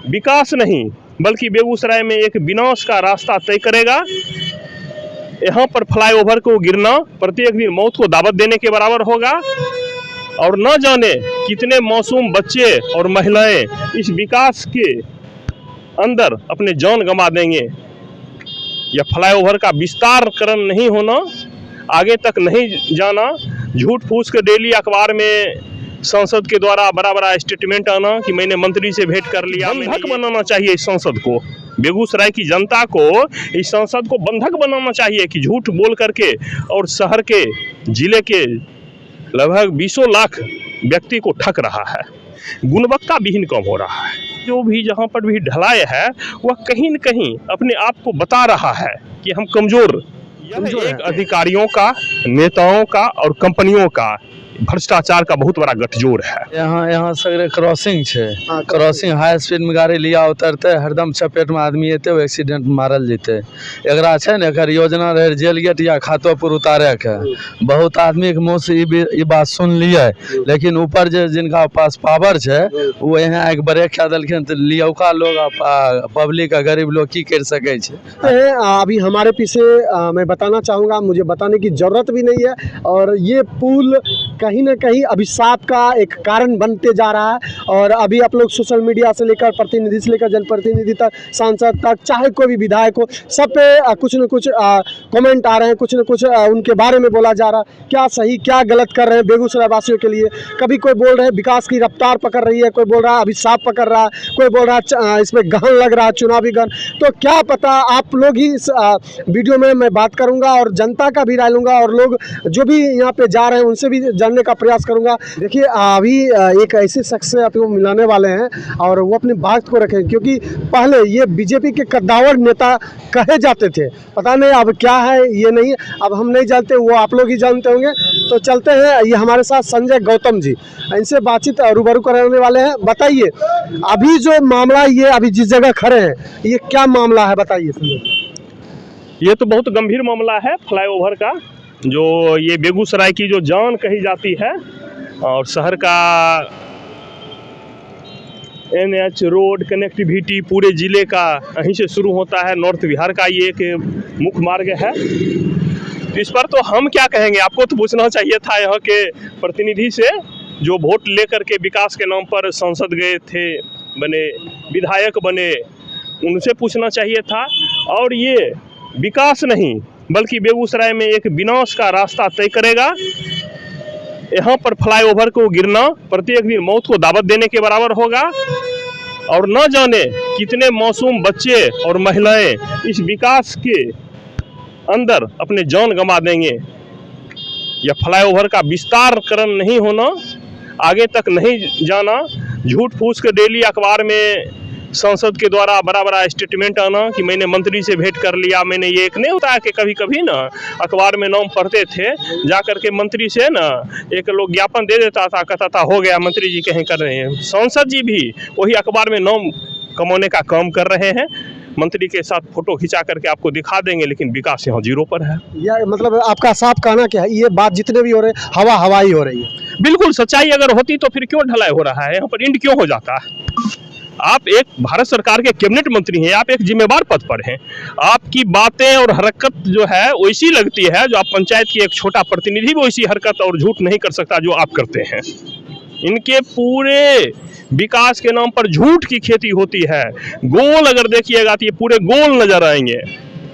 विकास नहीं बल्कि बेगूसराय में एक विनाश का रास्ता तय करेगा। यहाँ पर फ्लाईओवर को गिरना प्रत्येक दिन मौत को दावत देने के बराबर होगा और न जाने कितने मासूम बच्चे और महिलाएं इस विकास के अंदर अपने जान गंवा देंगे। यह फ्लाईओवर का विस्तारकरण नहीं होना, आगे तक नहीं जाना, झूठ फूस के डेली अखबार में संसद के द्वारा बड़ा बड़ा स्टेटमेंट आना कि मैंने मंत्री से भेंट कर लिया। बंधक बनाना चाहिए इस संसद को, बेगूसराय की जनता को इस संसद को बंधक बनाना चाहिए कि झूठ बोल करके और शहर के जिले के लगभग 20 लाख व्यक्ति को ठग रहा है, गुणवत्ता विहीन काम हो रहा है। जो भी जहाँ पर भी ढलाई है वह कहीं न कहीं अपने आप को बता रहा है कि हम कमजोर एक अधिकारियों का, नेताओं का और कंपनियों का भ्रष्टाचार का बहुत बड़ा गठजोड़ है। यहाँ सगरे क्रॉसिंग है, क्रॉसिंग हाई स्पीड में गाड़ी लिया उतरते हरदम चपेट में आदमी एते एक्सीडेंट मारल जेते। एकरा छे ने एकर योजना रहे जेल गेट या खातो पर उतारे के। बहुत आदमी के मुँह से ई बात सुन लिए, लेकिन ऊपर जे जिनका पास पावर है वो यहाँ एक ब्रेक कै दिलखिन तो लियौका लोग पब्लिक गरीब लोग की कर सके छे। अभी हमारे पीछे मैं बताना चाहूँगा, मुझे बताने की जरूरत भी नहीं है, और ये पुल कहीं ना कहीं अभिशाप का एक कारण बनते जा रहा है। और अभी आप लोग सोशल मीडिया से लेकर प्रतिनिधि से लेकर जनप्रतिनिधि तक, सांसद तक, चाहे कोई भी विधायक हो, सब पे कुछ न कुछ कमेंट आ रहे हैं, कुछ न कुछ उनके बारे में बोला जा रहा है, क्या सही क्या गलत कर रहे हैं बेगूसराय वासियों के लिए। कभी कोई बोल रहे हैं विकास की रफ्तार पकड़ रही है, कोई बोल रहा है अभिशाप पकड़ रहा है, कोई बोल रहा है इसमें गहन लग रहा है, चुनावी गहन। तो क्या पता, आप लोग ही इस वीडियो में मैं बात करूँगा और जनता का भी राय लूँगा, और लोग जो भी यहाँ पे जा रहे हैं उनसे भी जानने का प्रयास करूंगा। देखिए अभी एक ऐसे शख्स से आप लोग मिलाने वाले हैं और वो अपनी बात को रखें, क्योंकि पहले ये बीजेपी के कद्दावर नेता कहे जाते थे, पता नहीं अब क्या है ये नहीं, अब हम नहीं जानते, वो आप लोग ही जानते होंगे। तो चलते हैं, ये हमारे साथ संजय गौतम जी, इनसे बातचीत रूबरू कराने वाले हैं। बताइए अभी जो मामला, ये अभी जिस जगह खड़े हैं ये क्या मामला है, बताइए संजय। ये तो बहुत गंभीर मामला है फ्लाईओवर का, जो ये बेगूसराय की जो जान कही जाती है और शहर का NH रोड कनेक्टिविटी पूरे ज़िले का यहीं से शुरू होता है। नॉर्थ बिहार का ये एक मुख्य मार्ग है। तो इस पर तो हम क्या कहेंगे, आपको तो पूछना चाहिए था यहाँ के प्रतिनिधि से, जो वोट लेकर के विकास के नाम पर संसद गए थे, बने विधायक बने, उनसे पूछना चाहिए था। और ये विकास नहीं बल्कि बेगूसराय में एक विनाश का रास्ता तय करेगा। यहाँ पर फ्लाईओवर को गिरना प्रत्येक दिन मौत को दावत देने के बराबर होगा और न जाने कितने मासूम बच्चे और महिलाएं इस विकास के अंदर अपने जान गंवा देंगे। यह फ्लाईओवर का विस्तारकरण नहीं होना, आगे तक नहीं जाना, झूठ फूस के डेली अखबार में संसद के द्वारा बड़ा बड़ा स्टेटमेंट आना कि मैंने मंत्री से भेंट कर लिया, मैंने ये एक नहीं होता है कि कभी कभी ना अखबार में नाम पढ़ते थे, जा करके मंत्री से ना एक लोग ज्ञापन दे देता था, कहता था हो गया मंत्री जी कहीं कर रहे हैं। सांसद जी भी वही अखबार में नाम कमाने का काम कर रहे हैं, मंत्री के साथ फोटो खिंचा करके आपको दिखा देंगे, लेकिन विकास यहाँ जीरो पर है। या मतलब आपका साफ कहना क्या है, ये बात जितने भी हो रहे हैं हवाई हो रही है। बिल्कुल, सच्चाई अगर होती तो फिर क्यों ढलाई हो रहा है, यहाँ पर इंड क्यों हो जाता है। आप एक भारत सरकार के कैबिनेट मंत्री हैं, आप एक जिम्मेवार पद पर हैं, आपकी बातें और हरकत जो है वैसी लगती है, जो आप पंचायत की एक छोटा प्रतिनिधि भी वैसी हरकत और झूठ नहीं कर सकता जो आप करते हैं। इनके पूरे विकास के नाम पर झूठ की खेती होती है। गोल अगर देखिएगा तो ये पूरे गोल नजर आएंगे।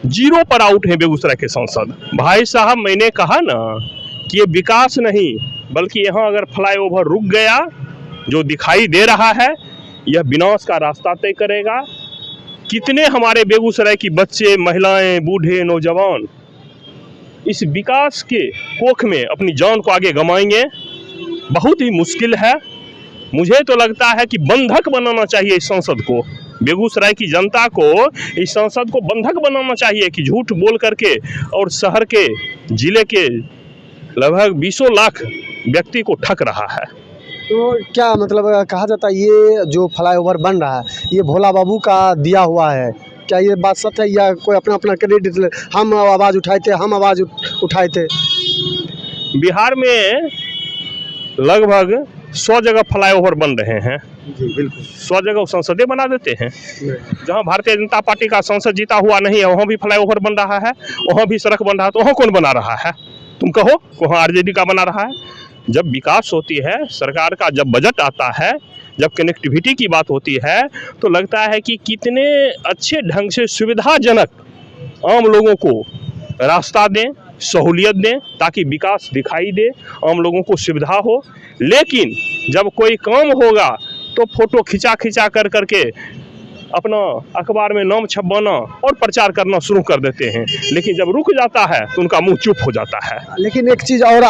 जीरो पर आउट है बेगूसराय के सांसद। भाई साहब, मैंने कहा ना कि ये विकास नहीं बल्कि यहाँ अगर फ्लाईओवर रुक गया, जो दिखाई दे रहा है, यह विनाश का रास्ता तय करेगा। कितने हमारे बेगूसराय की बच्चे, महिलाएं, बूढ़े, नौजवान इस विकास के कोख में अपनी जान को आगे गंवाएंगे, बहुत ही मुश्किल है। मुझे तो लगता है कि बंधक बनाना चाहिए इस संसद को, बेगूसराय की जनता को इस संसद को बंधक बनाना चाहिए कि झूठ बोल करके और शहर के जिले के लगभग 20 लाख व्यक्ति को ठग रहा है। तो क्या मतलब कहा जाता है ये जो फ्लाईओवर बन रहा है ये भोला बाबू का दिया हुआ है, क्या ये बात सच है या कोई अपना अपना क्रेडिट, हम आवाज़ उठाए थे, हम आवाज़ उठाए थे? बिहार में लगभग 100 जगह फ्लाईओवर बन रहे हैं, जी बिल्कुल 100 जगह संसदें बना देते हैं। जहाँ भारतीय जनता पार्टी का संसद जीता हुआ नहीं है वहाँ भी फ्लाईओवर बन रहा है, वहाँ भी सड़क बन रहा है, तो वहाँ कौन बना रहा है? तुम कहो, वहाँ आरजेडी का बना रहा है। जब विकास होती है सरकार का, जब बजट आता है, जब कनेक्टिविटी की बात होती है, तो लगता है कि कितने अच्छे ढंग से सुविधाजनक आम लोगों को रास्ता दें, सहूलियत दें, ताकि विकास दिखाई दे, आम लोगों को सुविधा हो। लेकिन जब कोई काम होगा तो फोटो खिंचा खिंचा कर करके अपना अखबार में नाम छपवाना और प्रचार करना शुरू कर देते हैं, लेकिन जब रुक जाता है तो उनका मुंह चुप हो जाता है। लेकिन एक चीज़ और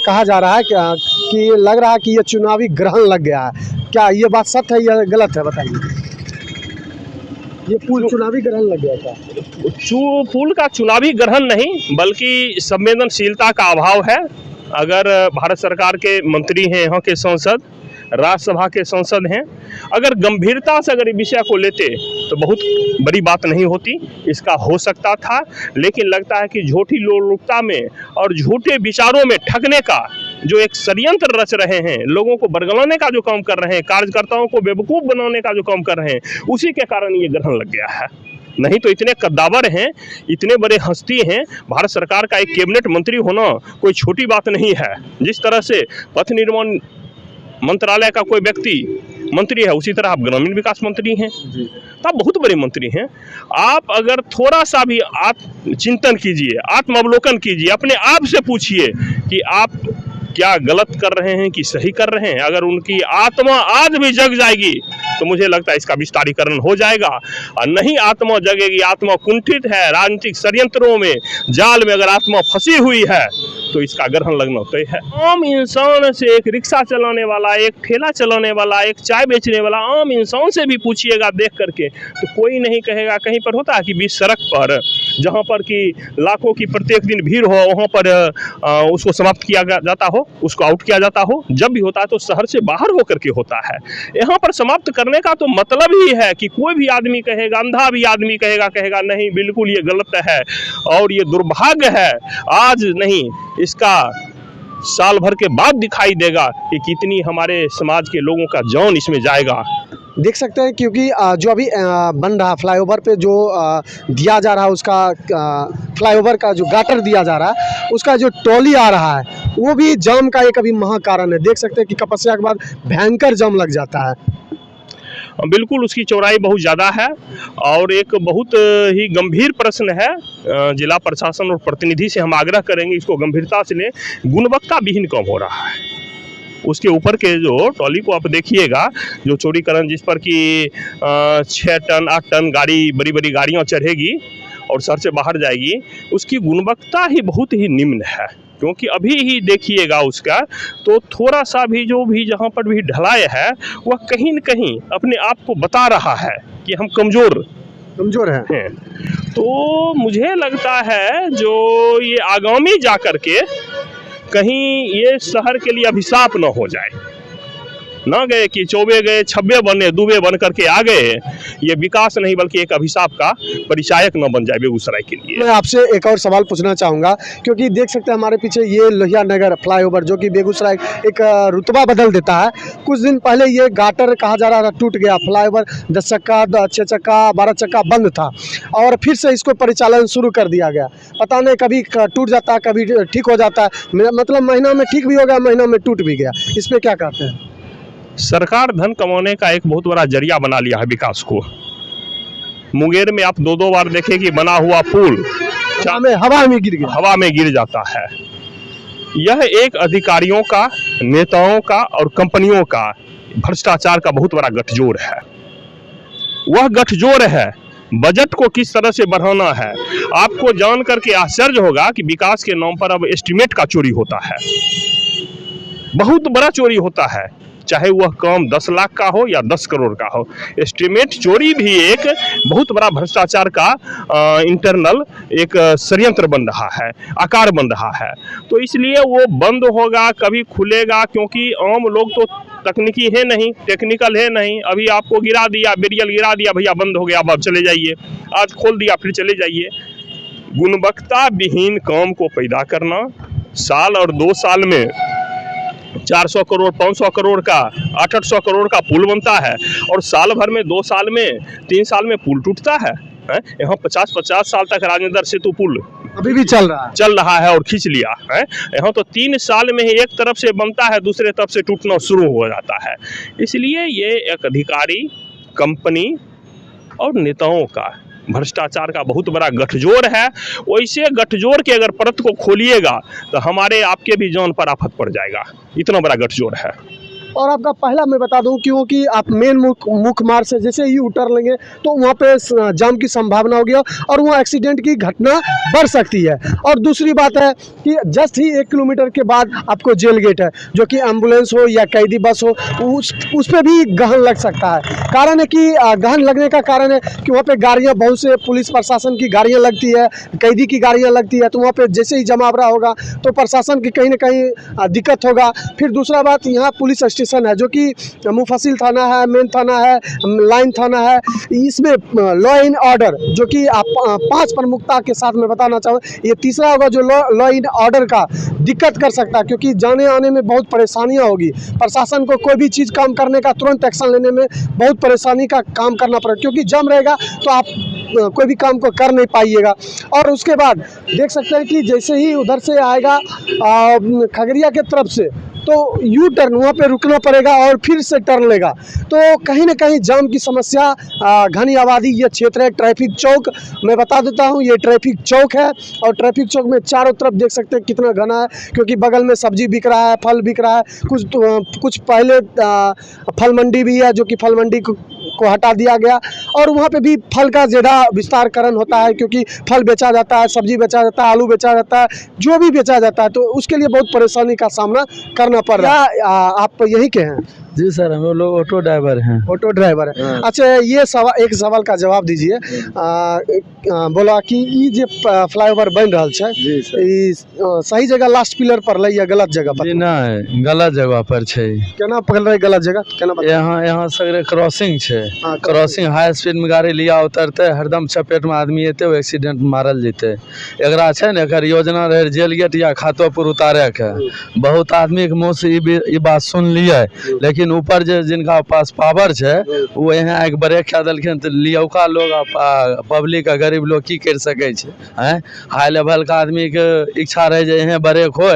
कहा जा रहा है कि लग रहा है कि ये चुनावी ग्रहण लग गया है, क्या ये बात सत्य है या गलत है, बताइए। ये पुल चुनावी ग्रहण लग गया था? पुल का चुनावी ग्रहण नहीं, बल्कि संवेदनशीलता का अभाव है। अगर भारत सरकार के मंत्री हैं, यहाँ के सांसद, राज्यसभा के सांसद हैं, अगर गंभीरता से अगर इस विषय को लेते तो बहुत बड़ी बात नहीं होती, इसका हो सकता था। लेकिन लगता है कि झूठी लोलुपता में और झूठे विचारों में ठगने का जो एक षड्यंत्र रच रहे हैं, लोगों को बरगलाने का जो काम कर रहे हैं, कार्यकर्ताओं को बेवकूफ़ बनाने का जो काम कर रहे हैं, उसी के कारण ये ग्रहण लग गया है। नहीं तो इतने कद्दावर हैं, इतने बड़े हस्ती हैं, भारत सरकार का एक कैबिनेट मंत्री होना कोई छोटी बात नहीं है। जिस तरह से पथ निर्माण मंत्रालय का कोई व्यक्ति मंत्री है, उसी तरह आप ग्रामीण विकास मंत्री हैं, तो आप बहुत बड़े मंत्री हैं। आप अगर थोड़ा सा भी चिंतन कीजिए, आत्मावलोकन कीजिए, अपने आप से पूछिए कि आप क्या गलत कर रहे हैं कि सही कर रहे हैं। अगर उनकी आत्मा आज भी जग जाएगी तो मुझे लगता है इसका विस्तारीकरण हो जाएगा, और नहीं आत्मा जगेगी, आत्मा कुंठित है, राजनीतिक षड्यंत्रों में, जाल में अगर आत्मा फंसी हुई है तो इसका ग्रहण लगना तय है। आम इंसान से, एक रिक्शा चलाने वाला, एक ठेला चलाने वाला, एक चाय बेचने वाला आम इंसान से भी पूछिएगा देख करके, तो कोई नहीं कहेगा। कहीं पर होता है कि बीच सड़क पर जहाँ पर कि लाखों की प्रत्येक दिन भीड़ हो, वहाँ पर उसको समाप्त किया जाता हो, उसको आउट किया जाता हो। जब भी होता है तो शहर से बाहर होकर के होता है। यहाँ पर समाप्त करने का तो मतलब ही है कि कोई भी आदमी कहेगा, अंधा भी आदमी कहेगा नहीं बिल्कुल ये गलत है और ये दुर्भाग्य है, आज नहीं इसका साल भर के बाद दिखाई देगा कि कितनी हमारे समाज के लोगों का जान इसमें जाएगा। देख सकते हैं, क्योंकि जो अभी बन रहा फ्लाईओवर पे जो दिया जा रहा है, उसका फ्लाईओवर का जो गाटर दिया जा रहा है, उसका जो ट्रॉली आ रहा है, वो भी जाम का एक अभी महाकारण है। देख सकते हैं कि कपस्या के बाद भयंकर जाम लग जाता है। बिल्कुल, उसकी चौड़ाई बहुत ज़्यादा है और एक बहुत ही गंभीर प्रश्न है। जिला प्रशासन और प्रतिनिधि से हम आग्रह करेंगे इसको गंभीरता से लें। गुणवत्ता विहीन काम हो रहा है। उसके ऊपर के जो ट्रॉली को आप देखिएगा, जो चौड़ीकरण जिस पर कि 6 टन 8 टन गाड़ी, बड़ी बड़ी गाड़ियाँ चढ़ेगी और शहर से बाहर जाएगी, उसकी गुणवत्ता ही बहुत ही निम्न है। क्योंकि अभी ही देखिएगा उसका तो थोड़ा सा भी जो भी जहाँ पर भी ढलाई है, वह कहीं न कहीं अपने आप को बता रहा है कि हम कमज़ोर हैं। तो मुझे लगता है जो ये आगामी जा कर के कहीं ये शहर के लिए अभिशाप न हो जाए, न गए कि 24 गए 26 बने, दुबे बन करके आ गए, ये विकास नहीं बल्कि एक अभिशाप का परिचायक न बन जाए बेगूसराय के लिए। मैं आपसे एक और सवाल पूछना चाहूँगा, क्योंकि देख सकते हैं हमारे पीछे ये लोहिया नगर फ्लाईओवर जो कि बेगूसराय एक रुतबा बदल देता है। कुछ दिन पहले ये गाटर कहा जा रहा था टूट गया, फ्लाईओवर 10 चक्का 6 चक्का 12 चक्का बंद था और फिर से इसको परिचालन शुरू कर दिया गया। पता नहीं कभी टूट जाता है, कभी ठीक हो जाता है, मतलब महीना में ठीक भी हो गया, महीना में टूट भी गया। इस पर क्या कहते हैं? सरकार धन कमाने का एक बहुत बड़ा जरिया बना लिया है विकास को। मुंगेर में आप 2-2 बार देखें कि बना हुआ पुल हवा में गिर जाता है। यह एक अधिकारियों का, नेताओं का और कंपनियों का भ्रष्टाचार का बहुत बड़ा गठजोड़ है। वह गठजोड़ है बजट को किस तरह से बढ़ाना है। आपको जान करके आश्चर्य होगा कि विकास के नाम पर अब एस्टीमेट का चोरी होता है, बहुत बड़ा चोरी होता है, चाहे वह काम 10 लाख का हो या 10 करोड़ का हो। एस्टीमेट चोरी भी एक बहुत बड़ा भ्रष्टाचार का इंटरनल एक षड्यंत्र बन रहा है, आकार बन रहा है। तो इसलिए वो बंद होगा, कभी खुलेगा, क्योंकि आम लोग तो तकनीकी है नहीं, टेक्निकल है नहीं। अभी आपको गिरा दिया, बेरियल गिरा दिया, भैया बंद हो गया, अब आप चले जाइए। आज खोल दिया, फिर चले जाइए। गुणवत्ता विहीन काम को पैदा करना, साल और 2 साल में 400 करोड़ 500 करोड़ का 800 करोड़ का पुल बनता है और साल भर में 2 साल में 3 साल में पुल टूटता है। यहाँ 50-50 साल तक राजेंद्र सेतु पुल अभी भी चल रहा है और खींच लिया है। यहाँ तो 3 साल में ही एक तरफ से बनता है, दूसरे तरफ से टूटना शुरू हो जाता है। इसलिए ये एक अधिकारी, कंपनी और नेताओं का भ्रष्टाचार का बहुत बड़ा गठजोड़ है। वैसे गठजोड़ के अगर परत को खोलिएगा तो हमारे आपके भी जान पर आफत पड़ जाएगा, इतना बड़ा गठजोड़ है। और आपका पहला मैं बता दूं, क्योंकि आप मेन मुख्य मार्ग से जैसे ही उतर लेंगे तो वहाँ पे जाम की संभावना होगी और वहाँ एक्सीडेंट की घटना बढ़ सकती है। और दूसरी बात है कि जस्ट ही 1 किलोमीटर के बाद आपको जेल गेट है, जो कि एम्बुलेंस हो या कैदी बस हो उस पर भी गहन लग सकता है। कारण है कि गहन लगने का कारण है कि वहाँ पे गाड़ियाँ, बहुत से पुलिस प्रशासन की गाड़ियाँ लगती है, कैदी की गाड़ियाँ लगती है, तो वहाँ पे जैसे ही जमावड़ा होगा तो प्रशासन की कहीं ना कहीं दिक्कत होगा। फिर दूसरा बात, यहाँ पुलिस स्टेशन है जो कि मुफस्सिल थाना है, मेन थाना है, लाइन थाना है। इसमें लॉ एंड ऑर्डर, जो कि आप 5 प्रमुखता के साथ में बताना चाहूँ, ये तीसरा होगा जो लॉ एंड ऑर्डर का दिक्कत कर सकता है, क्योंकि जाने आने में बहुत परेशानियाँ होगी। प्रशासन को कोई भी चीज़ काम करने का, तुरंत एक्शन लेने में बहुत परेशानी का काम करना पड़ेगा, क्योंकि जम रहेगा तो आप कोई भी काम को कर नहीं पाइएगा। और उसके बाद देख सकते हैं कि जैसे ही उधर से आएगा खगड़िया के तरफ से, तो यू टर्न वहाँ पे रुकना पड़ेगा और फिर से टर्न लेगा, तो कहीं ना कहीं जाम की समस्या। घनी आबादी ये क्षेत्र है। ट्रैफिक चौक मैं बता देता हूँ, ये ट्रैफिक चौक है और ट्रैफिक चौक में चारों तरफ देख सकते हैं कितना घना है, क्योंकि बगल में सब्जी बिक रहा है, फल बिक रहा है। कुछ पहले फल मंडी भी है, जो कि फल मंडी को हटा दिया गया और वहाँ पे भी फल का ज़्यादा विस्तारकरण होता है, क्योंकि फल बेचा जाता है, सब्जी बेचा जाता है, आलू बेचा जाता है, जो भी बेचा जाता है, तो उसके लिए बहुत परेशानी का सामना करना पड़ रहा है। आप यहीं के हैं? जी सर, हम लोग ऑटो ड्राइवर हैं। ऑटो ड्राइवर है। अच्छा, ये एक सवाल का जवाब दीजिए। बोला कि ये जो फ्लाईओवर बन रहा है, सही जगह लास्ट पिलर पर लै या गलत जगह पर? नहीं, गलत जगह पर छै। केना पकड़ रहे गलत जगह? केना? यहाँ सगरे क्रॉसिंग छै। क्रॉसिंग हाई स्पीड में गाड़ी लिया उतरते, हरदम चपेट में आदमी एते, वो एक्सीडेंट मारल जेते। एकरा छै ने, एकर योजना रहे जेल गेट या खातोपुर उतारे के। बहुत आदमी के मुँह से ई बात सुन लिए, लेकिन ऊपर जिनका पास पावर है वो यहाँ एक ब्रेक कह दिलखिन तो लियौका लोग पब्लिक गरीब लोग की कर सके हैं। हाई लेवल का आदमी के इच्छा रहे जे यहाँ ब्रेक हो,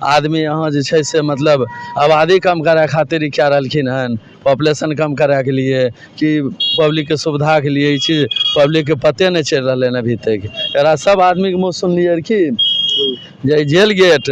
आदमी यहाँ जे छै से मतलब आबादी कम करे खातिर क्या रहलखिन हन, पॉपुलेशन कम करे के लिए कि पब्लिक के सुविधा के लिए। ये चीज़ पब्लिक के पते नहीं चल रहा है अभी तक। एकरा सब आदमी के मुँह सुन लिए कि जेल गेट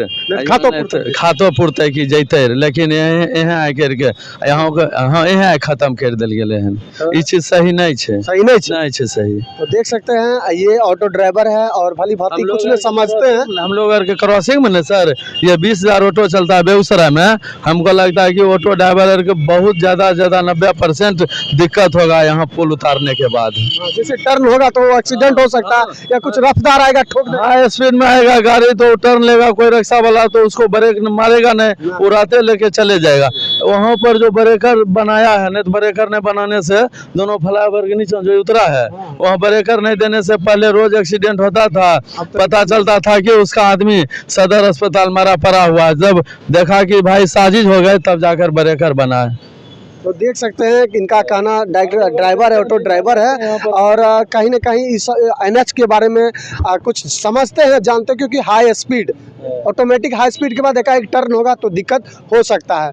खातोपुर तक की जैते, लेकिन यहाँ आ करके यहाँ खत्म कर दिल गए हैं। ये चीज सही नहीं है, नहीं है सही। तो देख सकते हैं ये ऑटो ड्राइवर है और भली भांति कुछ नहीं समझते हैं। हम लोग के क्रॉसिंग में ना सर, ये 20,000 ऑटो चलता है बेगूसराय में। हमको लगता है कि ऑटो ड्राइवर के बहुत ज़्यादा 90% दिक्कत होगा यहाँ पुल उतारने के बाद। जैसे टर्न होगा तो एक्सीडेंट हो सकता है, या कुछ रफ्तार आएगा, ठोक हाई स्पीड में आएगा गाड़ी तो टर्न लेगा, कोई रिक्शा वाला तो उसको ब्रेक मारेगा नहीं, उड़ाते लेके चले जाएगा। वहाँ पर जो ब्रेकर बनाया है, नहीं तो ब्रेकर नहीं बनाने से दोनों फ्लाईओवर के नीचे जो उतरा है वहाँ ब्रेकर नहीं देने से पहले रोज एक्सीडेंट होता था। पता चलता था कि उसका आदमी सदर अस्पताल मरा पड़ा हुआ, जब देखा कि भाई साजिश हो गए तब जाकर ब्रेकर बना है। तो देख सकते हैं कि इनका कहना ड्राइवर है, ऑटो ड्राइवर है और कहीं ना कहीं इस NH के बारे में कुछ समझते हैं, जानते हैं, क्योंकि high speed, automatic high speed के बाद एकाएक टर्न होगा तो दिक्कत हो सकता है।